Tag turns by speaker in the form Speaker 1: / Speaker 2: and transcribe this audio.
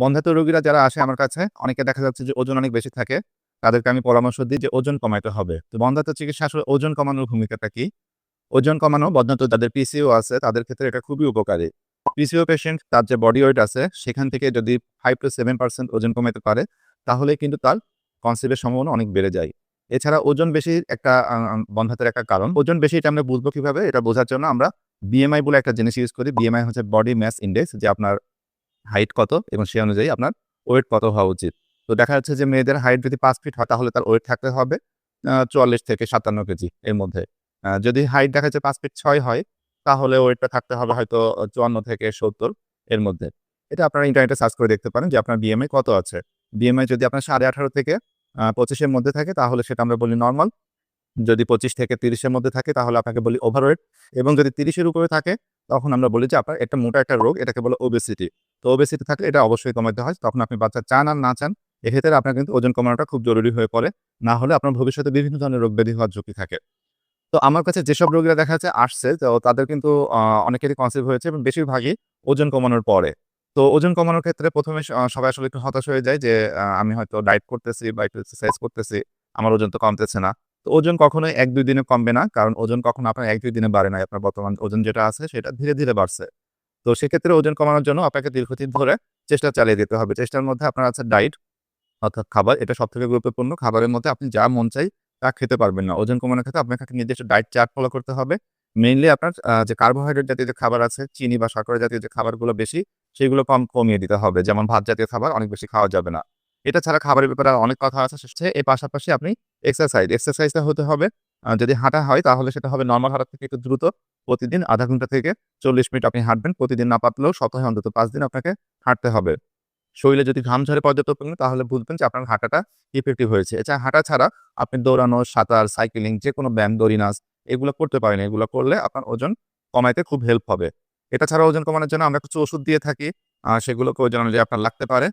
Speaker 1: বন্ধ্যাত্ব রোগীরা যারা আসে আমার কাছে, অনেকে দেখা যাচ্ছে যে ওজন অনেক বেশি থাকে। তাদেরকে আমি পরামর্শ দিই যে ওজন কমাইতে হবে। তো বন্ধ্যাত্ব চিকিৎসা আসলে ওজন কমানোর ভূমিকাটা কি? ওজন কমানো বন্ধ্যাত্ব যাদের পিসিও আছে তাদের ক্ষেত্রে এটা খুবই উপকারী। পিসিও পেশেন্ট তার যে বডি ওয়েট আছে সেখান থেকে যদি 5-7% ওজন কমাইতে পারে, তাহলে কিন্তু তার কনসিভ এর সম্ভাবনা অনেক বেড়ে যায়। এছাড়া ওজন বেশি একটা বন্ধ্যাত্বের একটা কারণ। ওজন বেশি এটা আমরা বুঝবো কিভাবে? এটা বোঝার জন্য আমরা বিএমআই বলে একটা জিনিস ইউজ করি। বিএমআই হচ্ছে বডি মাস ইনডেক্স, যে আপনার হাইট কত এবং সে অনুযায়ী আপনার ওয়েট কত হওয়া উচিত। তো দেখা যাচ্ছে যে মেয়েদের হাইট যদি ৫ ফিট হয় তাহলে তার ওয়েট থাকতে হবে ৪৪ থেকে ৫৭ কেজি এর মধ্যে। যদি হাইট দেখা যাচ্ছে ৫ ফিট ৬ হয়, তাহলে ওয়েটটা থাকতে হবে হয়তো ৫৪ থেকে ৭০ এর মধ্যে। এটা আপনারা ইন্টারনেটে সার্চ করে দেখতে পারেন যে আপনার বিএমআই কত আছে। বিএমআই যদি আপনার ১৮.৫ থেকে ২৫ এর মধ্যে থাকে তাহলে সেটা আমরা বলি নরমাল। যদি ২৫ থেকে ৩০ এর মধ্যে থাকে তাহলে আপনাকে বলি ওভারওয়েট, এবং যদি ৩০ এর উপরে থাকে তখন আমরা বলি যে আপনার একটা মোটা একটা রোগ, এটাকে বলে ওবেসিটি। তো ওবেসিটি থাকলে এটা অবশ্যই কমাইতে হয়। তখন আপনি বাচ্চা চান আর না চান, এক্ষেত্রে আপনার কিন্তু ওজন কমানোটা খুব জরুরি হয়ে পড়ে। না হলে আপনার ভবিষ্যতে বিভিন্ন ধরনের রোগ ব্যাধি হওয়ার ঝুঁকি থাকে। তো আমার কাছে যেসব রোগীরা দেখা যাচ্ছে আসছে, তো তাদের কিন্তু অনেকেরই কনসিভ হয়েছে এবং বেশিরভাগই ওজন কমানোর পরে। তো ওজন কমানোর ক্ষেত্রে ১ম এ সবাই আসলে একটু হতাশ হয়ে যায় যে আমি হয়তো ডায়েট করতেছি বা একটু এক্সারসাইজ করতেছি, আমার ওজন তো কমতেছে না। তো ওজন কখনোই ১-২ দিনে কমবে না। কারণ ওজন কখনো আপনার ১-২ দিনে বাড়ে নাই। আপনার বর্তমান ওজন যেটা আছে সেটা ধীরে, ধীরে বাড়ছে। তো সেক্ষেত্রে ওজন কমানোর জন্য আপনাকে দীর্ঘদিন ধরে চেষ্টা চালিয়ে যেতে হবে। চেষ্টার মধ্যে আপনার আছে ডায়েট, অর্থাৎ খাবার, এটা সবথেকে গুরুত্বপূর্ণ। খাবারের মধ্যে আপনি যা মন চাই তা খেতে পারবেন না। ওজন কমানোর ক্ষেত্রে আপনাকে একটা নির্দিষ্ট ডায়েট চার্ট ফলো করতে হবে। মেইনলি আপনার যে কার্বোহাইড্রেট জাতীয় যে খাবার আছে, চিনি বা শর্করা জাতীয় যে খাবারগুলো বেশি, সেগুলো কমিয়ে দিতে হবে। যেমন ভাত জাতীয় খাবার অনেক বেশি খাওয়া যাবে না। এটা ছাড়া খাবারের ব্যাপারে আর অনেক কথা আছে। এর পাশাপাশি আপনি এক্সারসাইজটা হতে হবে। যদি হাঁটা হয় তাহলে সেটা হবে নরমাল হাঁটার থেকে একটু দ্রুত। প্রতিদিন ০.৫ ঘন্টা থেকে ৪০ মিনিট আপনি হাঁটবেন। প্রতিদিন না পারলেও সপ্তাহে অন্তত ৫ দিন আপনাকে হাঁটতে হবে। শরীরে যদি ঘাম ঝরে পর্যাপ্ত পরিমাণে তাহলে বুঝবেন যে আপনার হাঁটাটা ইফেক্টিভ হয়েছে। এছাড়া হাঁটা ছাড়া আপনি দৌড়ানো, সাঁতার, সাইক্লিং, যেকোনো ব্যায়াম, দড়ি নাচ এগুলো করতে পারেন। এগুলো করলে আপনার ওজন কমাইতে খুব হেল্প হবে। এটা ছাড়া ওজন কমানোর জন্য আমরা কিছু ওষুধ দিয়ে থাকি। সেগুলোকে ওজন অনুযায়ী আপনার লাগতে পারে।